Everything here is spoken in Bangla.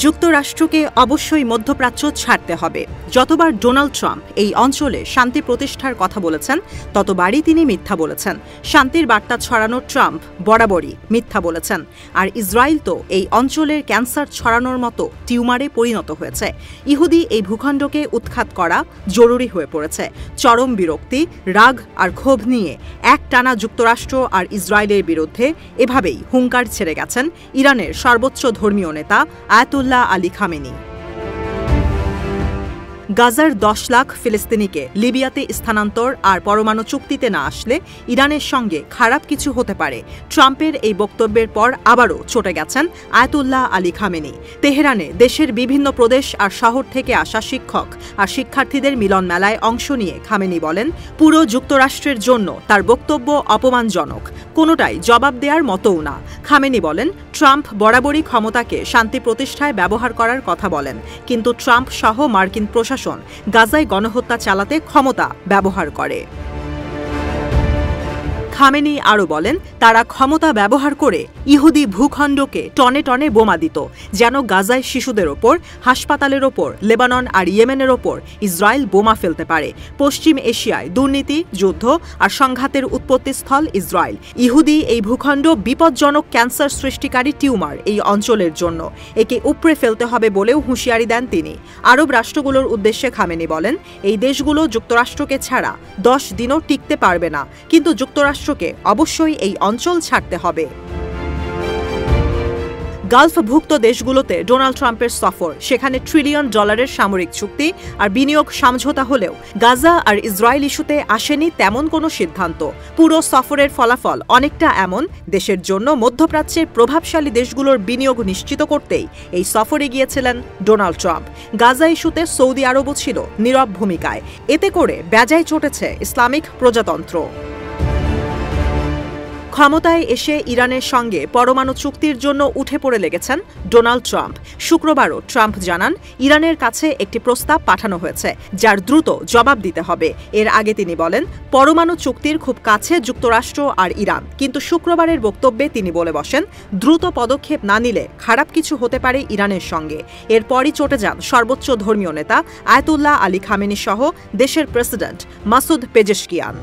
যুক্তরাষ্ট্রকে অবশ্যই মধ্যপ্রাচ্য ছাড়তে হবে। যতবার ডোনাল্ড ট্রাম্প এই অঞ্চলে শান্তি প্রতিষ্ঠার কথা বলেছেন, ততবারই তিনি মিথ্যা বলেছেন। শান্তির বার্তা ছড়ানোর ট্রাম্প বরাবরই মিথ্যা বলেছেন। আর ইসরায়েল তো এই অঞ্চলের ক্যান্সার ছড়ানোর মতো টিউমারে পরিণত হয়েছে। ইহুদি এই ভূখণ্ডকে উৎখাত করা জরুরি হয়ে পড়েছে। চরম বিরক্তি, রাগ আর ক্ষোভ নিয়ে একটানা যুক্তরাষ্ট্র আর ইসরায়েলের বিরুদ্ধে এভাবেই হুঙ্কার ছেড়ে গেছেন ইরানের সর্বোচ্চ ধর্মীয় নেতা আয়াতুল্লাহ আলী খামেনি। গাজার 10 লাখ ফিলিস্তিনিকে লিবিয়াতে স্থানান্তর আর পরমাণু চুক্তিতে না আসলে ইরানের সঙ্গে খারাপ কিছু হতে পারে। ট্রাম্পের এই বক্তব্যের পর আবারও চটে গেছেন আয়াতুল্লাহ আলী খামেনি। তেহরানে দেশের বিভিন্ন প্রদেশ আর শহর থেকে আসা শিক্ষক আর শিক্ষার্থীদের মিলন মেলায় অংশ নিয়ে খামেনি বলেন, পুরো যুক্তরাষ্ট্রের জন্য তার বক্তব্য অপমানজনক, কোনোটাই জবাব দেওয়ার মতোও না। খামেনি বলেন, ট্রাম্প বরাবরই ক্ষমতাকে শান্তি প্রতিষ্ঠায় ব্যবহার করার কথা বলেন, কিন্তু ট্রাম্প সহ মার্কিন প্রশাসন গাজায় গণহত্যা চালাতে ক্ষমতা ব্যবহার করে। খামেনি আরও বলেন, তারা ক্ষমতা ব্যবহার করে ইহুদি ভূখণ্ডকে টনে টনে বোমা দিত, যেন গাজায় শিশুদের ওপর, হাসপাতালের ওপর, লেবানন আর ইয়েমেনের ওপর ইসরায়েল বোমা ফেলতে পারে। পশ্চিম এশিয়ায় দুর্নীতি, যুদ্ধ আর সংঘাতের উৎপত্তিস্থল ইসরায়েল। ইহুদি এই ভূখণ্ড বিপজ্জনক ক্যান্সার সৃষ্টিকারী টিউমার এই অঞ্চলের জন্য। একে উপড়ে ফেলতে হবে বলেও হুঁশিয়ারি দেন তিনি। আরব রাষ্ট্রগুলোর উদ্দেশ্যে খামেনি বলেন, এই দেশগুলো যুক্তরাষ্ট্রকে ছাড়া 10 দিনও টিকতে পারবে না, কিন্তু যুক্তরাষ্ট্রকে অবশ্যই এই অঞ্চল ছাড়তে হবে। গালফভুক্ত দেশগুলোতে ডোনাল্ড ট্রাম্পের সফর, সেখানে $1 ট্রিলিয়ন সামরিক চুক্তি আর বিনিয়োগ সমঝোতা হলেও গাজা আর ইসরায়েল ইস্যুতে আসেনি তেমন কোনো সিদ্ধান্ত। পুরো সফরের ফলাফল অনেকটা এমন, দেশের জন্য মধ্যপ্রাচ্যের প্রভাবশালী দেশগুলোর বিনিয়োগ নিশ্চিত করতেই এই সফরে গিয়েছিলেন ডোনাল্ড ট্রাম্প। গাজা ইস্যুতে সৌদি আরবও ছিল নীরব ভূমিকায়। এতে করে বেজায় চটেছে ইসলামিক প্রজাতন্ত্র। ক্ষমতায় এসে ইরানের সঙ্গে পরমাণু চুক্তির জন্য উঠে পড়ে লেগেছেন ডোনাল্ড ট্রাম্প। শুক্রবারও ট্রাম্প জানান, ইরানের কাছে একটি প্রস্তাব পাঠানো হয়েছে, যার দ্রুত জবাব দিতে হবে। এর আগে তিনি বলেন, পরমাণু চুক্তির খুব কাছে যুক্তরাষ্ট্র আর ইরান, কিন্তু শুক্রবারের বক্তব্যে তিনি বলে বসেন, দ্রুত পদক্ষেপ না নিলে খারাপ কিছু হতে পারে ইরানের সঙ্গে। এরপরই চটে যান সর্বোচ্চ ধর্মীয় নেতা আয়াতুল্লাহ আলী খামেনি সহ দেশের প্রেসিডেন্ট মাসুদ পেজেশকিয়ান।